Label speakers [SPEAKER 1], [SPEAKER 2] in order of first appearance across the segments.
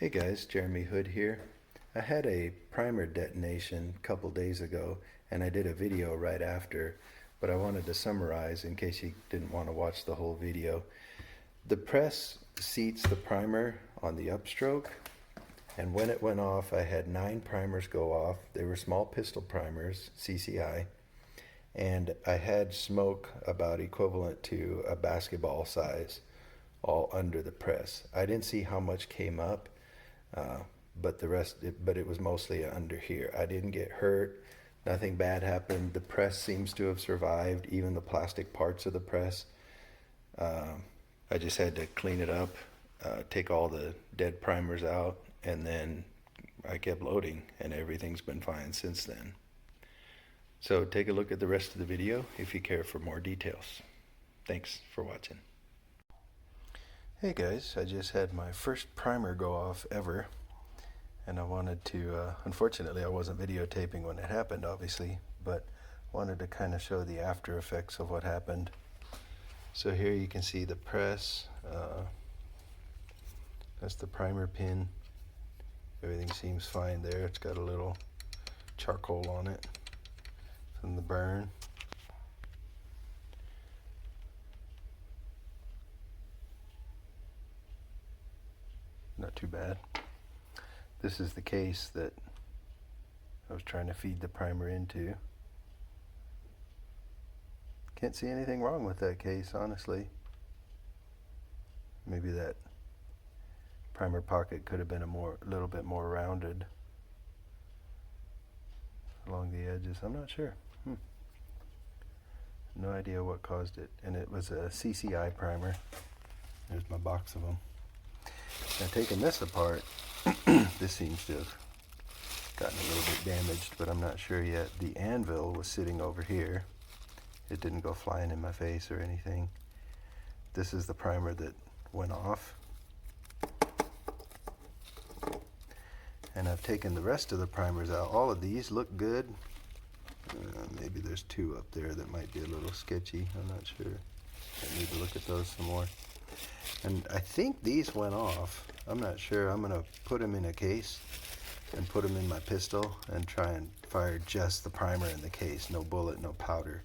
[SPEAKER 1] Hey guys, Jeremy Hood here. I had a primer detonation a couple days ago and I did a video right after, but I wanted to summarize in case you didn't want to watch the whole video. The press seats the primer on the upstroke, and when it went off I had 9 primers go off. They were small pistol primers, CCI, and I had smoke about equivalent to a basketball size all under the press. I didn't see how much came up, but it was mostly under here. I didn't get hurt. Nothing bad happened. The press seems to have survived, even the plastic parts of the press. I just had to clean it up, take all the dead primers out, and then I kept loading, and everything's been fine since then. So take a look at the rest of the video if you care for more details. Thanks for watching. Hey guys, I just had my first primer go off ever, and I wanted to, unfortunately I wasn't videotaping when it happened obviously, but wanted to kind of show the after effects of what happened. So here you can see the press, that's the primer pin. Everything seems fine there. It's got a little charcoal on it from the burn. Not too bad. This is the case that I was trying to feed the primer into. Can't see anything wrong with that case, honestly. Maybe that primer pocket could have been a little bit more rounded along the edges. I'm not sure. No idea what caused it. And it was a CCI primer. There's my box of them. Now, taking this apart, this seems to have gotten a little bit damaged, but I'm not sure yet. The anvil was sitting over here. It didn't go flying in my face or anything. This is the primer that went off. And I've taken the rest of the primers out. All of these look good. Maybe there's 2 up there that might be a little sketchy. I'm not sure. I need to look at those some more. And I think these went off. I'm not sure. I'm going to put them in a case and put them in my pistol and try and fire just the primer in the case. No bullet, no powder.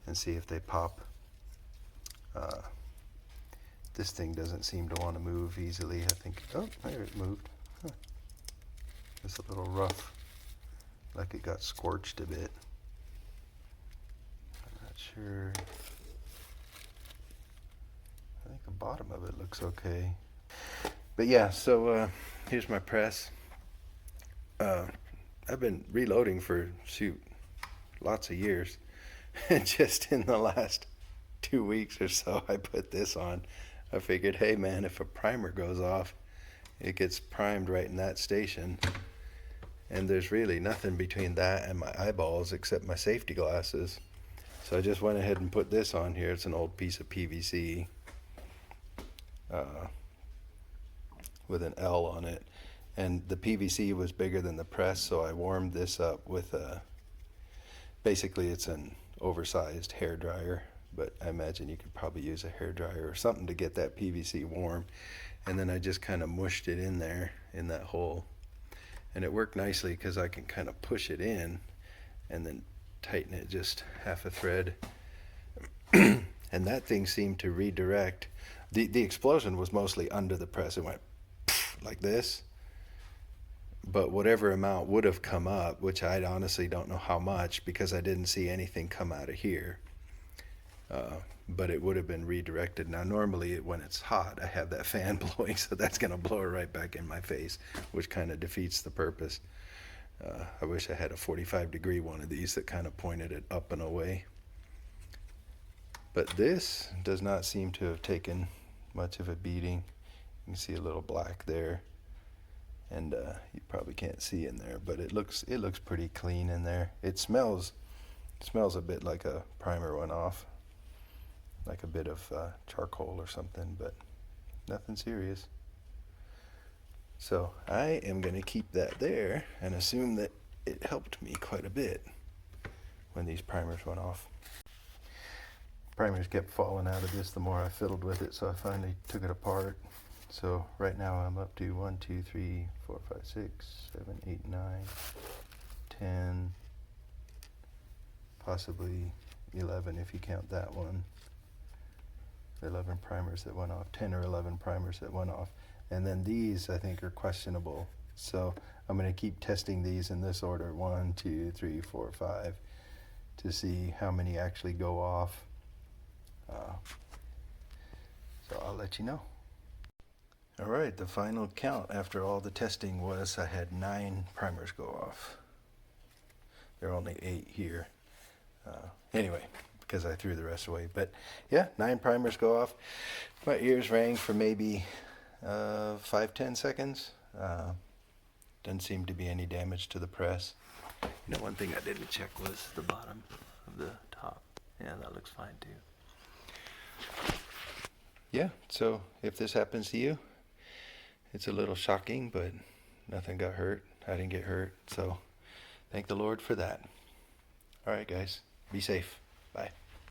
[SPEAKER 1] And see if they pop. This thing doesn't seem to want to move easily. I think, oh, there it moved. Huh. It's a little rough, like it got scorched a bit. I'm not sure. I think the bottom of it looks okay. But yeah, so here's my press. I've been reloading for, lots of years. And just in the last 2 weeks or so, I put this on. I figured, hey man, if a primer goes off, it gets primed right in that station. And there's really nothing between that and my eyeballs except my safety glasses. So I just went ahead and put this on here. It's an old piece of PVC with an L on it. And the PVC was bigger than the press, so I warmed this up with basically it's an oversized hair dryer, but I imagine you could probably use a hair dryer or something to get that PVC warm. And then I just kind of mushed it in there in that hole. And it worked nicely because I can kind of push it in and then tighten it just half a thread. And that thing seemed to redirect. The explosion was mostly under the press. It went like this. But whatever amount would have come up, which I honestly don't know how much because I didn't see anything come out of here. But it would have been redirected. Now normally when it's hot I have that fan blowing, so that's going to blow it right back in my face, which kind of defeats the purpose. I wish I had a 45-degree one of these that kind of pointed it up and away. But this does not seem to have taken much of a beating. You can see a little black there, and you probably can't see in there, but it looks pretty clean in there. It smells a bit like a primer went off, like a bit of charcoal or something, but nothing serious. So I am going to keep that there and assume that it helped me quite a bit when these primers went off. Primers kept falling out of this the more I fiddled with it, so I finally took it apart, So right now I'm up to 1, 2, 3, 4, 5, 6, 7, 8, 9, 10, possibly 11 if you count that one. 11 primers that went off, 10 or 11 primers that went off. And then these I think are questionable. So I'm going to keep testing these in this order, 1, 2, 3, 4, 5, to see how many actually go off. So I'll let you know. All right, the final count after all the testing was I had 9 primers go off. There are only 8 here. Anyway, because I threw the rest away. But yeah, 9 primers go off. My ears rang for maybe 5-10 seconds. Doesn't seem to be any damage to the press. You know, one thing I didn't check was the bottom of the top. Yeah, that looks fine too. Yeah, so if this happens to you, it's a little shocking, but nothing got hurt. I didn't get hurt, so thank the Lord for that. All right, guys, be safe. Bye.